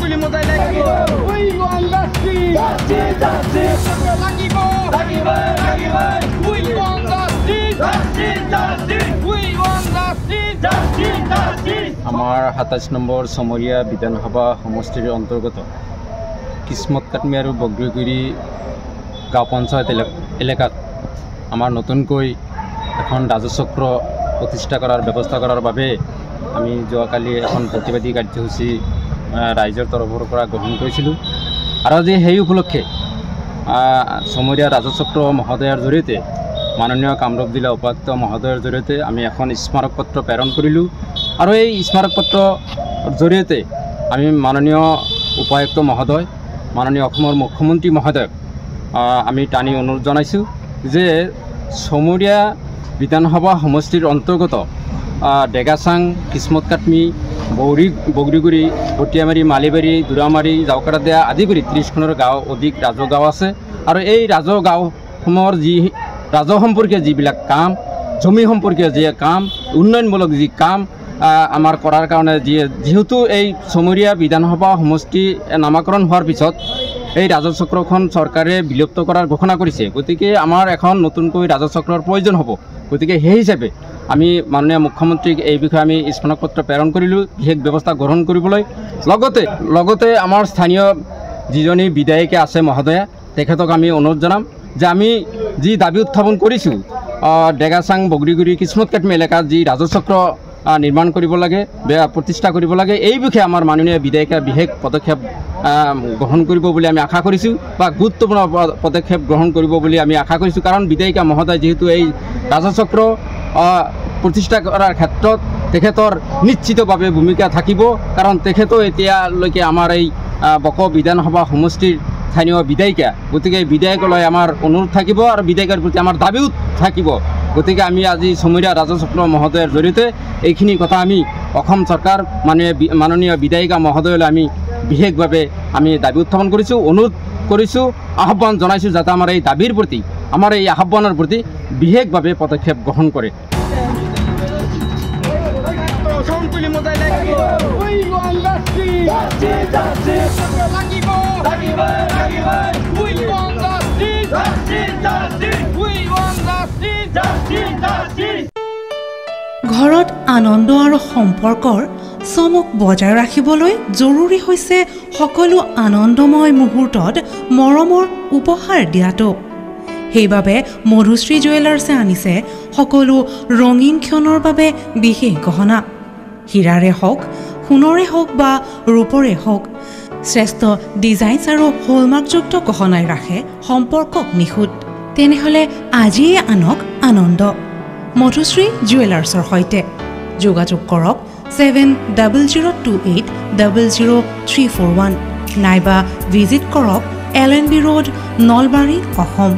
তুলি মোজাই লাগিব উই want justice justice justice লাগিব লাগিব লাগিব উই ওয়ান্ট জাস্টিস জাস্টিস জাস্টিস উই ওয়ান্ট জাস্টিস জাস্টিস জাস্টিস আমাৰ 27 নম্বৰ সমৰীয়া বিধানসভা সমষ্টিৰ অন্তৰ্গত কিসমত কাটমি আৰু বগৰীগুৰি গাঁও পঞ্চায়ত এলেকাত আমাৰ নতুনকৈ এখন ৰাজচক্ৰ প্ৰতিষ্ঠা কৰাৰ ব্যৱস্থা কৰাৰ বাবে আমি যোৱাকালি এখন প্ৰতিবাদী কাৰ্যসূচী ৰাইজৰ তৰফৰ পৰা গ্ৰহণ কৰিছিলোঁ আৰু আজি সেই উপলক্ষে সমৰীয়া ৰাজচক্ৰ মহোদয়ৰ জৰিয়তে মাননীয় কামৰূপ জিলা উপায়ুক্ত মহোদয়ৰ জৰিয়তে আমি এখন স্মাৰক পত্ৰ প্ৰেৰণ কৰিলোঁ আৰু এই স্মাৰক পত্ৰৰ জৰিয়তে আমি মাননীয় উপায়ুক্ত মহোদয় মাননীয় অসমৰ মুখ্যমন্ত্ৰী মহোদয়ক আমি টানি অনুৰোধ জনাইছোঁ যে সমৰীয়া বিধানসভা সমষ্টিৰ অন্তৰ্গত ডেগাচাং কিসমত কাটমি বগৰীগুৰি বটিয়ামাৰী মালিবাৰী দুৰামাৰী জাউকাৰাদিয়া আদি কৰি 30খনৰ গাঁও অধিক ৰাজহ গাঁও আছে আৰু এই ৰাজহ গাঁওসমূহৰ যি ৰাজহ সম্পৰ্কীয় যিবিলাক কাম জমি সম্পৰ্কীয় যি কাম উন্নয়নমূলক যি কাম আমাৰ কৰাৰ কাৰণে যেহেতু এই সমৰীয়া বিধানসভা সমষ্টি নামাকৰণ হোৱাৰ পিছত এই ৰাজচক্ৰখন চৰকাৰে বিলুপ্ত কৰাৰ ঘোষণা কৰিছে গতিকে আমাৰ এখন নতুনকৈ ৰাজচক্ৰৰ প্ৰয়োজন হ'ব গতিকে সেই হিচাপে আমি মাননীয় মুখ্যমন্ত্ৰীক এই বিষয়ে আমি স্মাৰক পত্ৰ প্ৰেৰণ কৰিলোঁ বিশেষ ব্যৱস্থা গ্ৰহণ কৰিবলৈ লগতে আমাৰ স্থানীয় যিজনী বিধায়িকা আছে মহোদয়া তেখেতক আমি অনুৰোধ জনাম যে আমি যি দাবী উত্থাপন কৰিছোঁ ডেগাচাং বগৰীগুৰি কিসমত কাটমি এলেকাত যি ৰাজচক্ৰ নিৰ্মাণ কৰিব লাগে প্ৰতিষ্ঠা কৰিব লাগে এই বিষয়ে আমাৰ মাননীয় বিধায়িকা বিশেষ পদক্ষেপ গ্ৰহণ কৰিব বুলি আমি আশা কৰিছোঁ বা গুৰুত্বপূৰ্ণ পদক্ষেপ গ্ৰহণ কৰিব বুলি আমি আশা কৰিছোঁ কাৰণ বিধায়িকা মহোদয় যিহেতু এই ৰাজচক্ৰ প্ৰতিষ্ঠা কৰাৰ ক্ষেত্ৰত তেখেতৰ নিশ্চিতভাৱে ভূমিকা থাকিব কাৰণ তেখেতো এতিয়ালৈকে আমাৰ এই বক বিধানসভা সমষ্টিৰ স্থানীয় বিধায়িকা গতিকে বিধায়কলৈ আমাৰ অনুৰোধ থাকিব আৰু বিধায়কৰ প্ৰতি আমাৰ দাবীও থাকিব গতিকে আমি আজি সমৰীয়া ৰাজচক্ৰ মহোদয়ৰ জৰিয়তে এইখিনি কথা আমি অসম চৰকাৰ মাননীয় বিধায়িকা মহোদয়লৈ আমি বিশেষভাৱে আমি দাবী উত্থাপন কৰিছোঁ অনুৰোধ কৰিছোঁ আহ্বান জনাইছোঁ যাতে আমাৰ এই দাবীৰ প্ৰতি আমাৰ এই আহ্বানৰ প্ৰতি বিশেষভাৱে পদক্ষেপ গ্ৰহণ কৰে তুলি মোজাই লাগিব উই ওয়ান্ট জাস্টিস জাস্টিস জাস্টিস লাগিব লাগিব লাগিব উই ওয়ান্ট জাস্টিস জাস্টিস জাস্টিস উই ওয়ান্ট জাস্টিস জাস্টিস জাস্টিস ঘৰত আনন্দ আৰু সম্পৰ্কৰ চমক বজাই ৰাখিবলৈ জৰুৰী হৈছে সকলো আনন্দময় মুহূৰ্তত মৰমৰ উপহাৰ দিয়াটো সেইবাবে মধুশ্ৰী জুৱেলাৰ্ছে আনিছে সকলো ৰঙীন ক্ষণৰ বাবে বিশেষ গহনা হীৰাৰে হওক সোণৰে হওক বা ৰূপৰে হওক শ্ৰেষ্ঠ ডিজাইনছ আৰু হলমাৰ্কযুক্ত গহনাই ৰাখে সম্পৰ্কক নিখুঁত তেনেহ'লে আজিয়ে আনক আনন্দ মধুশ্ৰী জুৱেলাৰ্ছৰ সৈতে যোগাযোগ কৰক 7002800341 নাইবা ভিজিট কৰক LNB ৰোড নলবাৰী অসম